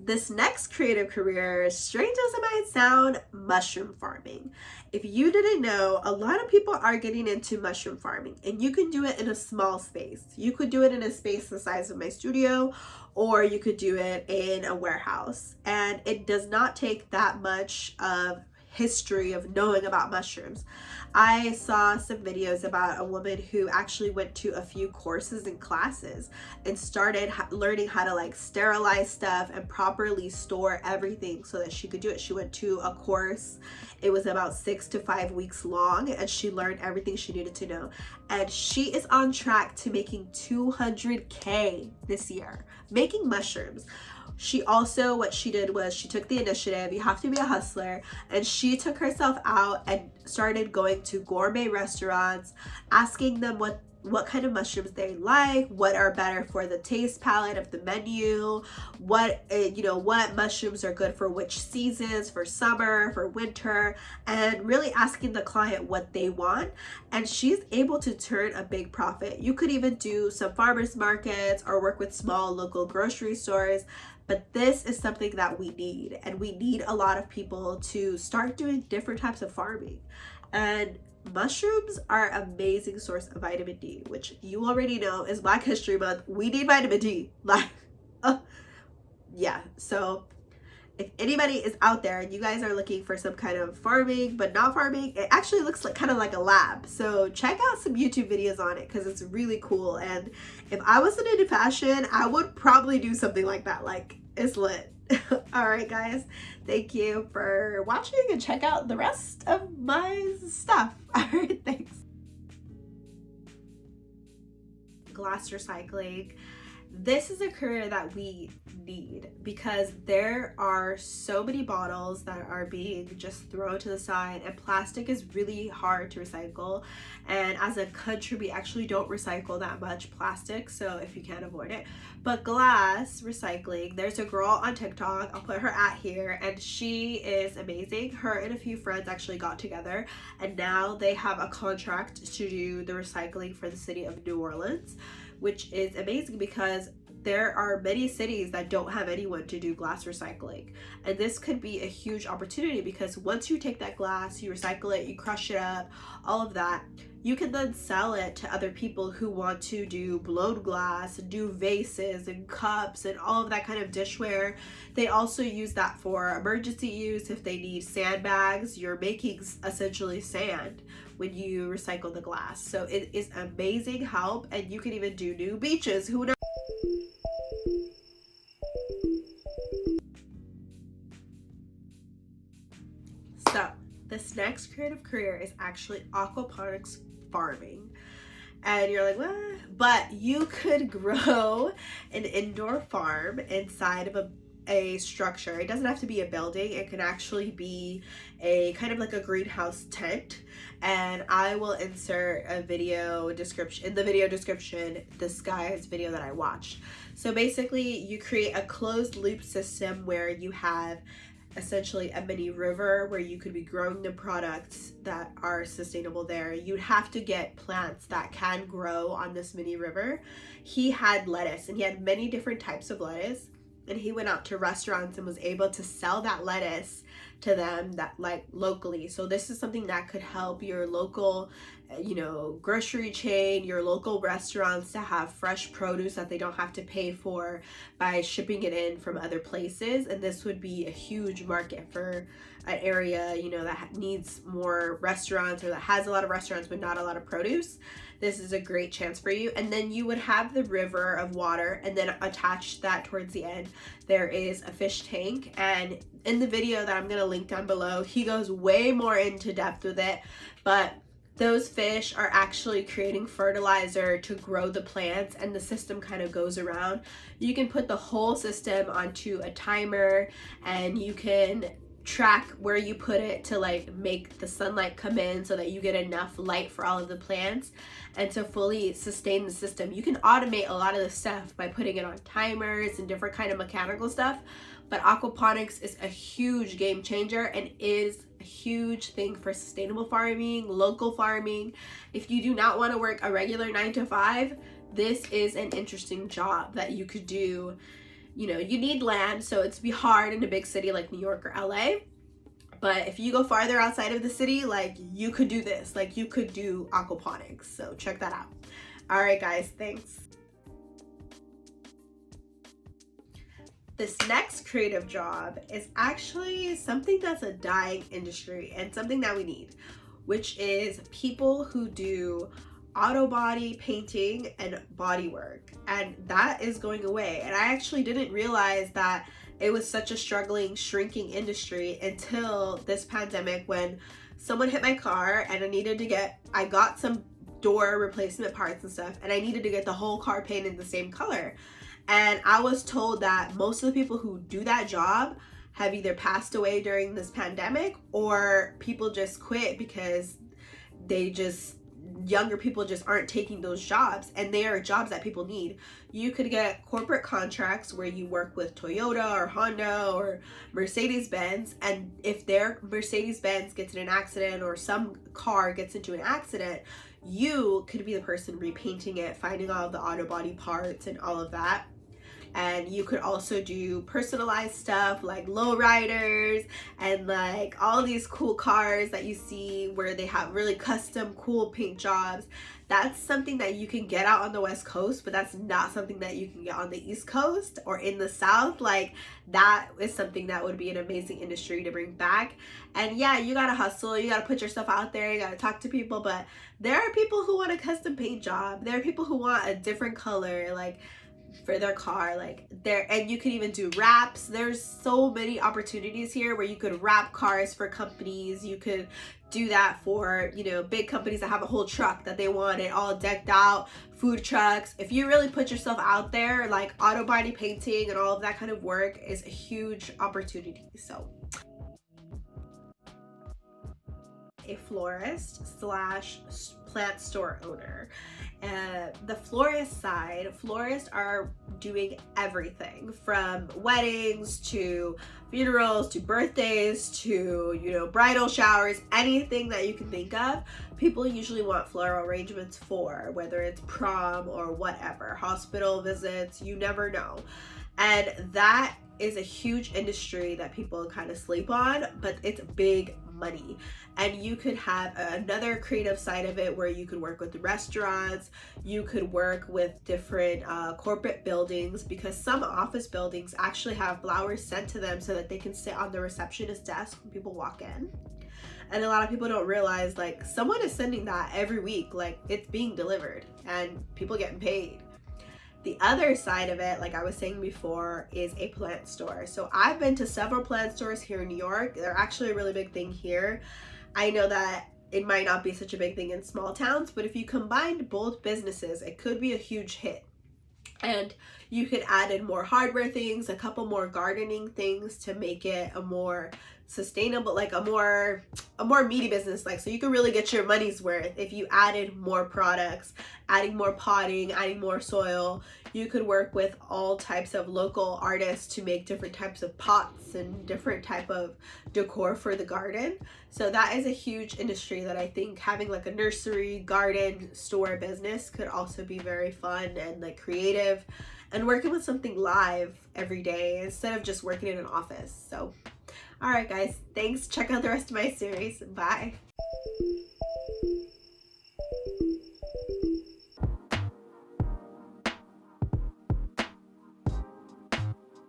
This next creative career, strange as it might sound, mushroom farming. If you didn't know, a lot of people are getting into mushroom farming, and you can do it in a small space. You could do it in a space the size of my studio, or you could do it in a warehouse. And it does not take that much of history of knowing about mushrooms. I saw some videos about a woman who actually went to a few courses and classes and started learning how to like sterilize stuff and properly store everything so that she could do it. She went to a course. It was about 6 to 5 weeks long, and she learned everything she needed to know. And she is on track to making 200K this year, making mushrooms. She also, what she did was she took the initiative. You have to be a hustler. And she took herself out and started going to gourmet restaurants, asking them what kind of mushrooms they like, what are better for the taste palette of the menu, what mushrooms are good for which seasons, for summer, for winter, and really asking the client what they want. And she's able to turn a big profit. You could even do some farmers markets or work with small local grocery stores. But this is something that we need, and we need a lot of people to start doing different types of farming. And mushrooms are an amazing source of vitamin D, which you already know is Black History Month. We need vitamin D. Yeah. So if anybody is out there and you guys are looking for some kind of farming but not farming, it actually looks like kind of like a lab. So check out some YouTube videos on it because it's really cool. And if I wasn't into fashion, I would probably do something like that. Like, it's lit. All right, guys, thank you for watching, and check out the rest of my stuff. All right, thanks. Glass recycling. This is a career that we need because there are so many bottles that are being just thrown to the side, and plastic is really hard to recycle. And as a country, we actually don't recycle that much plastic, so if you can't avoid it. But glass recycling, there's a girl on TikTok, I'll put her at here, and she is amazing. Her and a few friends actually got together, and now they have a contract to do the recycling for the city of New Orleans, which is amazing because there are many cities that don't have anyone to do glass recycling. And this could be a huge opportunity because once you take that glass, you recycle it, you crush it up, all of that, you can then sell it to other people who want to do blown glass, do vases and cups and all of that kind of dishware. They also use that for emergency use. If they need sandbags, you're making essentially sand when you recycle the glass. So it is amazing help, and you can even do new beaches. Who knows? So this next creative career is actually aquaponics farming. And you're like, what? But you could grow an indoor farm inside of a structure. It doesn't have to be a building. It can actually be a kind of like a greenhouse tent. And I will insert a video description in the video description, this guy's video that I watched. So basically you create a closed loop system where you have essentially a mini river where you could be growing the products that are sustainable there. You'd have to get plants that can grow on this mini river. He had lettuce, and he had many different types of lettuce, and he went out to restaurants and was able to sell that lettuce to them that like locally. So this is something that could help your local grocery chain, your local restaurants to have fresh produce that they don't have to pay for by shipping it in from other places. And this would be a huge market for an area that needs more restaurants, or that has a lot of restaurants but not a lot of produce. This is a great chance for you. And then you would have the river of water, and then attached that towards the end there is a fish tank. And in the video that I'm going to link down below, he goes way more into depth with it, but those fish are actually creating fertilizer to grow the plants, and the system kind of goes around. You can put the whole system onto a timer, and you can track where you put it to like make the sunlight come in so that you get enough light for all of the plants. And to fully sustain the system, you can automate a lot of the stuff by putting it on timers and different kind of mechanical stuff. But aquaponics is a huge game changer and is a huge thing for sustainable farming, local farming. If you do not want to work a regular 9 to 5, this is an interesting job that you could do you know, you need land, so it's be hard in a big city like New York or LA. But if you go farther outside of the city, like, you could do this. Like, you could do aquaponics. So check that out. All right, guys, thanks. This next creative job is actually something that's a dying industry and something that we need, which is people who do auto body painting and body work. And that is going away. And I actually didn't realize that it was such a struggling, shrinking industry until this pandemic, when someone hit my car and I got some door replacement parts and stuff, and I needed to get the whole car painted the same color. And I was told that most of the people who do that job have either passed away during this pandemic, or people just quit because younger people just aren't taking those jobs, and they are jobs that people need. You could get corporate contracts where you work with Toyota or Honda or Mercedes-Benz, and if their Mercedes-Benz gets in an accident or some car gets into an accident, you could be the person repainting it, finding all of the auto body parts and all of that. And you could also do personalized stuff like lowriders and like all these cool cars that you see where they have really custom cool paint jobs. That's something that you can get out on the West Coast, but that's not something that you can get on the East Coast or in the South. Like, that is something that would be an amazing industry to bring back. And yeah, you gotta hustle, you gotta put yourself out there, you gotta talk to people, but there are people who want a custom paint job. There are people who want a different color, like, for their car, like there. And you can even do wraps. There's so many opportunities here where you could wrap cars for companies. You could do that for, you know, big companies that have a whole truck that they want it all decked out, food trucks. If you really put yourself out there, like, auto body painting and all of that kind of work is a huge opportunity. So a florist slash plant store owner. The florist side, florists are doing everything from weddings to funerals to birthdays to, you know, bridal showers, anything that you can think of. People usually want floral arrangements for, whether it's prom or whatever, hospital visits, you never know. And that is a huge industry that people kind of sleep on, but it's big money. And you could have another creative side of it where you could work with restaurants, you could work with different corporate buildings, because some office buildings actually have flowers sent to them so that they can sit on the receptionist desk when people walk in. And a lot of people don't realize, like, someone is sending that every week, like, it's being delivered and people getting paid. The other side of it, like I was saying before, is a plant store. So I've been to several plant stores here in New York. They're actually a really big thing here. I know that it might not be such a big thing in small towns, but if you combined both businesses, it could be a huge hit. And you could add in more hardware things, a couple more gardening things to make it a more sustainable, like a more meaty business. Like, so you can really get your money's worth if you added more products, adding more potting, adding more soil. You could work with all types of local artists to make different types of pots and different type of decor for the garden. So that is a huge industry that I think having like a nursery, garden, store business could also be very fun and like creative, and working with something live every day instead of just working in an office. So all right, guys, thanks. Check out the rest of my series. Bye.